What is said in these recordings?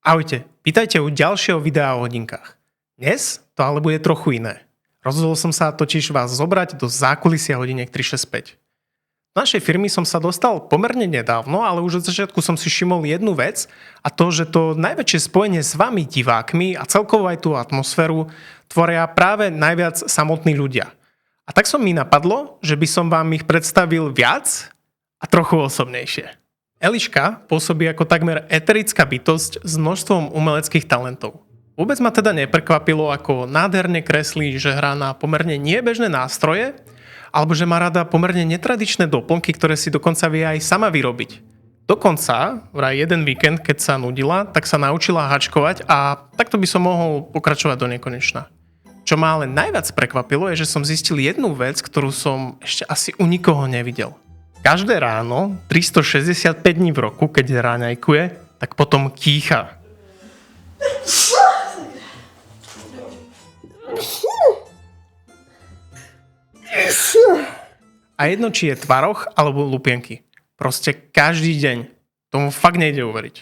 Ahojte, vítajte u ďalšieho videa o hodinkách. Dnes to ale bude trochu iné. Rozhodol som sa totiž vás zobrať do zákulisia hodiniek 365. Do našej firmy som sa dostal pomerne nedávno, ale už od začiatku som si všimol jednu vec a to, že to najväčšie spojenie s vami divákmi a celkovo aj tú atmosféru tvoria práve najviac samotní ľudia. A tak som mi napadlo, že by som vám ich predstavil viac a trochu osobnejšie. Eliška pôsobí ako takmer eterická bytosť s množstvom umeleckých talentov. Vôbec ma teda neprekvapilo, ako nádherne kreslí, že hrá na pomerne nebežné nástroje, alebo že má rada pomerne netradičné doplnky, ktoré si dokonca vie aj sama vyrobiť. Dokonca, vraj jeden víkend, keď sa nudila, tak sa naučila hačkovať a takto by som mohol pokračovať do nekonečna. Čo ma ale najviac prekvapilo je, že som zistil jednu vec, ktorú som ešte asi u nikoho nevidel. Každé ráno, 365 dní v roku, keď ráňajkuje, tak potom kýcha. A jedno, či je tvaroh alebo lupienky. Proste každý deň. Tomu fakt nejde uveriť.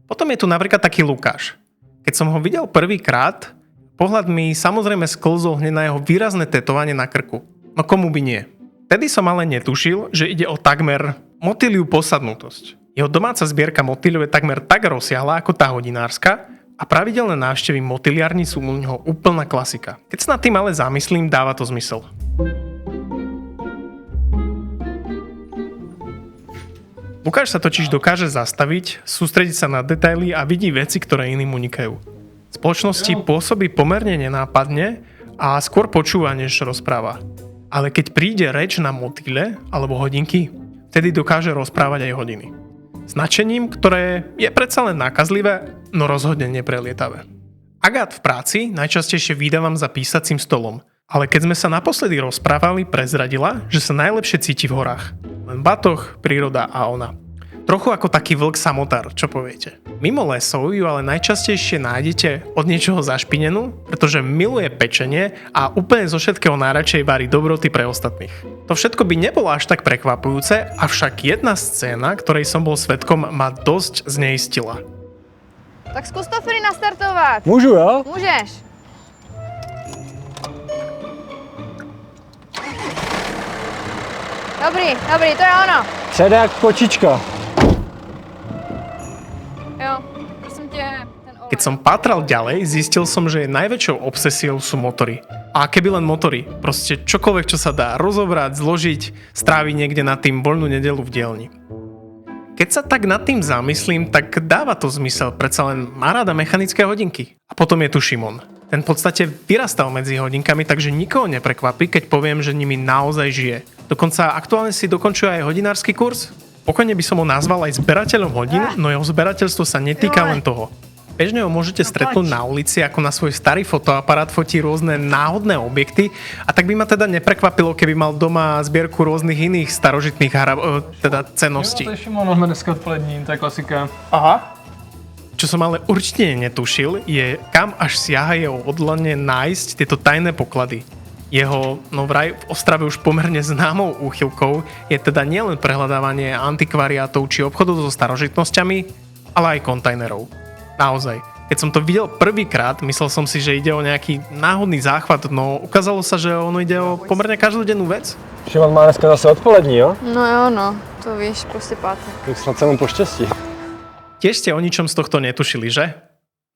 Potom je tu napríklad taký Lukáš. Keď som ho videl prvýkrát, pohľad mi samozrejme sklzol hneď na jeho výrazné tetovanie na krku. No komu by nie? Vtedy som ale netušil, že ide o takmer motýliu posadnutosť. Jeho domáca zbierka motýľov je takmer tak rozsiahla ako tá hodinárska a pravidelné návštevy motýliarní sú u neho úplná klasika. Keď sa nad tým ale zamyslím, dáva to zmysel. Lukáš sa totiž dokáže zastaviť, sústrediť sa na detaily a vidí veci, ktoré iným unikajú. V spoločnosti pôsobí pomerne nenápadne a skôr počúva, než rozpráva. Ale keď príde reč na motýle alebo hodinky, vtedy dokáže rozprávať aj hodiny. Značením, ktoré je predsa len nákazlivé, no rozhodne neprelietavé. Agát v práci najčastejšie vydávam za písacím stolom, ale keď sme sa naposledy rozprávali, prezradila, že sa najlepšie cíti v horách. Len batoh, príroda a ona. Trochu ako taký vlk samotár, čo poviete. Mimo lesov ju ale najčastejšie nájdete od niečoho zašpinenú, pretože miluje pečenie a úplne zo všetkého najradšej varí dobroty pre ostatných. To všetko by nebolo až tak prekvapujúce, avšak jedna scéna, ktorej som bol svedkom, ma dosť zneistila. Tak skús to Fri nastartovať. Můžu, jo? Můžeš. Dobrý, to je ono. Přede jak kočička. Jo, prosím tě, ten olej. Keď som pátral ďalej, zistil som, že najväčšou obsesiou sú motory. A keby len motory, proste čokoľvek, čo sa dá rozobrať, zložiť, stráviť niekde nad tým voľnú nedeľu v dielni. Keď sa tak nad tým zamyslím, tak dáva to zmysel, predsa len má rada mechanické hodinky. A potom je tu Šimon. Ten v podstate vyrastal medzi hodinkami, takže nikoho neprekvapí, keď poviem, že nimi naozaj žije. Dokonca aktuálne si dokončuje aj hodinársky kurz. Pokojne by som ho nazval aj zberateľom hodín, no jeho zberateľstvo sa netýka len toho. Bežne ho môžete stretnúť na ulici, ako na svoj starý fotoaparát fotí rôzne náhodné objekty a tak by ma teda neprekvapilo, keby mal doma zbierku rôznych iných starožitných cenností. Jo, to je Šimon, máme dneska odpolední, to je klasika. Aha. Čo som ale určite netušil, je kam až siaha jeho odhodlanie nájsť tieto tajné poklady. Jeho, no vraj v Ostrave už pomerne známou úchylkou je teda nielen prehľadávanie antikvariátov či obchodov so starožitnosťami, ale aj kontajnerov. Naozaj, keď som to videl prvýkrát, myslel som si, že ide o nejaký náhodný záchvat, no ukázalo sa, že ono ide o pomerne každodennú vec. Šimon má dneska zase odpolední, jo? No jo, no, to víš, prostě pátek. Tak snad sa mu pošťastí. Tiež ste o ničom z tohto netušili, že?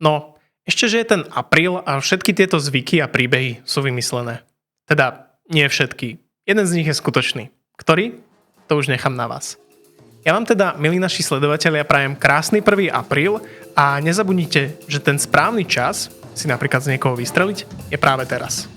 No, ešte, že je ten apríl a všetky tieto zvyky a príbehy sú vymyslené. Teda, nie všetky. Jeden z nich je skutočný. Ktorý? To už nechám na vás. Ja vám teda, milí naši sledovatelia, prajem krásny 1. apríl a nezabudnite, že ten správny čas si napríklad z niekoho vystreliť je práve teraz.